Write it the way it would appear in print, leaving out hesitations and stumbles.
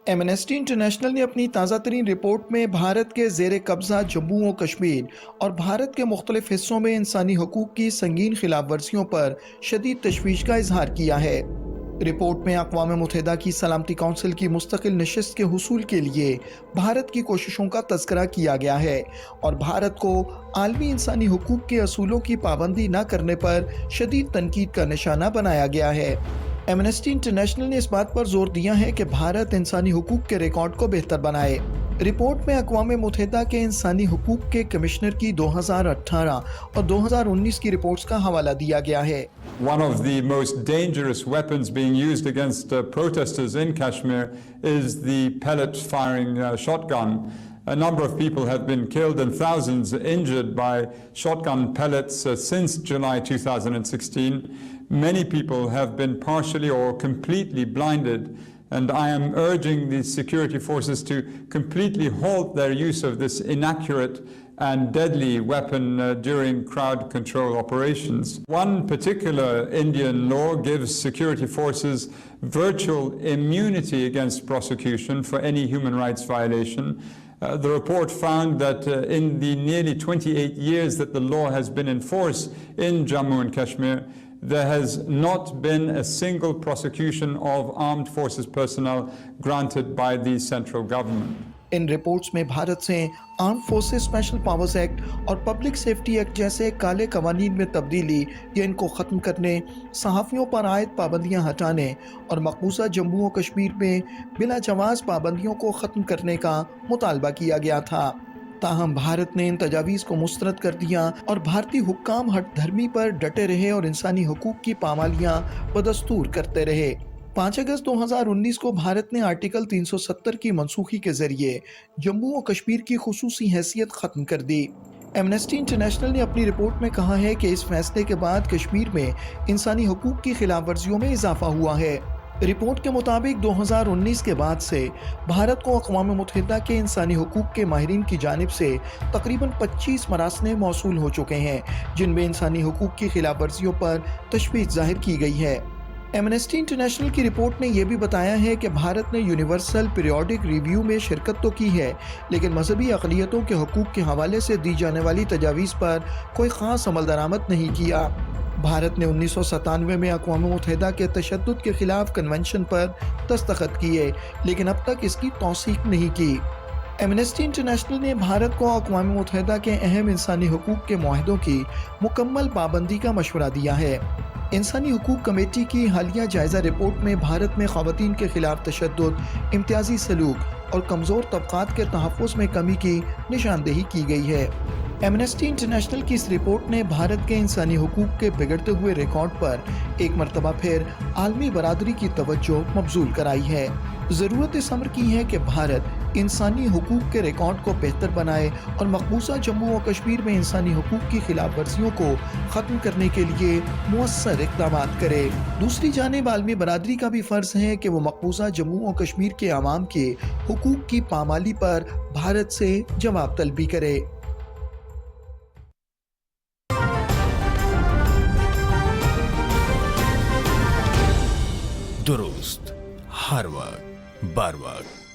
Amnesty international ने अपनी ताज़ा तरीन रिपोर्ट में भारत के ज़ेर कब्ज़ा जम्मू और कश्मीर और भारत के मुख्तलिफ हिस्सों में इंसानी हकूक़ की संगीन खिलाफ वर्जियों पर शदीद तशवीश का इजहार किया है। रिपोर्ट में अक़वाम मुत्तहिदा की सलामती कौंसिल की मुस्तकिल नशिस्त के हुसूल के लिए भारत की कोशिशों का तज़किरा किया गया है और भारत को आलमी इंसानी हकूक़ के असूलों की पाबंदी न करने पर शदीद तनकीद का निशाना बनाया गया है। एमनेस्टी इंटरनेशनल ने इस बात पर जोर दिया है कि भारत इंसानी हुकूक के रिकॉर्ड को बेहतर बनाए। रिपोर्ट में अक़वाम मुत्तहिदा के इंसानी हुकूक के कमिश्नर की 2018 और 2019 की रिपोर्ट्स का हवाला दिया गया है। One of the most dangerous weapons being used against protesters in Kashmir is the pellet firing shotgun. A number of people have been killed and thousands injured by shotgun pellets since July 2016. Many people have been partially or completely blinded, and I am urging the security forces to completely halt their use of this inaccurate and deadly weapon during crowd control operations. One particular Indian law gives security forces virtual immunity against prosecution for any human rights violation. The report found that in the nearly 28 years that the law has been in force in Jammu and Kashmir, there has not been a single prosecution of armed forces personnel granted by the central government. In reports में भारत से arm forces special powers act और public safety act जैसे काले कवानीन में तब्दीली या इनको ख़त्म करने, सहाफ़ियों पर आयद पाबंदियां हटाने और मकबूजा जम्मू और कश्मीर में बिला जवाज़ पाबंदियों को ख़त्म करने का मुतालबा किया गया था। ताहम भारत ने इन तजावीज़ को मुस्तरद कर दिया और भारतीय हुक्काम हट धर्मी पर डटे रहे और इंसानी हकूक़ की पामालियाँ बदस्तूर करते रहे। 5 अगस्त 2019 को भारत ने आर्टिकल 370 की मनसूखी के जरिए जम्मू और कश्मीर की खुसूसी हैसियत ख़त्म कर दी। एमनेस्टी इंटरनेशनल ने अपनी रिपोर्ट में कहा है कि इस फैसले के बाद कश्मीर में इंसानी हकूक़ की खिलाफ वर्जियों में इजाफा हुआ है। रिपोर्ट के मुताबिक 2019 के बाद से भारत को अक़वाम मुत्तहिदा के इंसानी हकूक़ के माहिरीन की जानिब से तकरीबन 25 मरासले मौसूल हो चुके हैं, जिनमें इंसानी हकूक़ की खिलाफ वर्जियों पर तशवीश ज़ाहिर की गई है। एमनेस्टी इंटरनेशनल की रिपोर्ट ने यह भी बताया है कि भारत ने यूनिवर्सल पीरियोडिक रिव्यू में शिरकत तो की है, लेकिन मजहबी अक़लियतों के हकूक़ के हवाले से दी जाने वाली तजावीज़ पर कोई ख़ास अमल दरामद नहीं किया। भारत ने 1997 में अक़वाम मुत्तहिदा के तशद्दुद के ख़िलाफ़ कन्वेंशन पर दस्तखत किए, लेकिन अब तक इसकी तौसीक़ नहीं की। एमनेस्टी इंटरनेशनल ने भारत को अक़वाम मुत्तहिदा के अहम इंसानी हकूक़ के मुआहदों की मुकम्मल पाबंदी का मशवरा दिया है। इंसानी हकूक़ कमेटी की हालिया जायज़ा रिपोर्ट में भारत में ख़वातीन के ख़िलाफ़ तशद्दुद, इम्तियाज़ी सलूक और कमज़ोर तबक़ात के तहफ़्फ़ुज़ में कमी की निशानदेही की गई है। एमनेस्टी इंटरनेशनल की इस रिपोर्ट ने भारत के इंसानी हकूक़ के बिगड़ते हुए रिकॉर्ड पर एक मरतबा फिर आलमी बरादरी की तवज्जो मबज़ूल कराई है। ज़रूरत इस अमर की है कि भारत इंसानी हकूक़ के रिकॉर्ड को बेहतर बनाए और मकबूजा जम्मू और कश्मीर में इंसानी हकूक़ की खिलाफ वर्जियों को ख़त्म करने के लिए मुअस्सर इक़दामात करे। दूसरी जानिब आलमी बरादरी का भी फ़र्ज़ है कि वो मकबूजा जम्मू और कश्मीर के अवाम के हकूक़ की पामाली पर भारत से जवाब तलबी करे। दुरुस्त हर वक्त बर वक्त।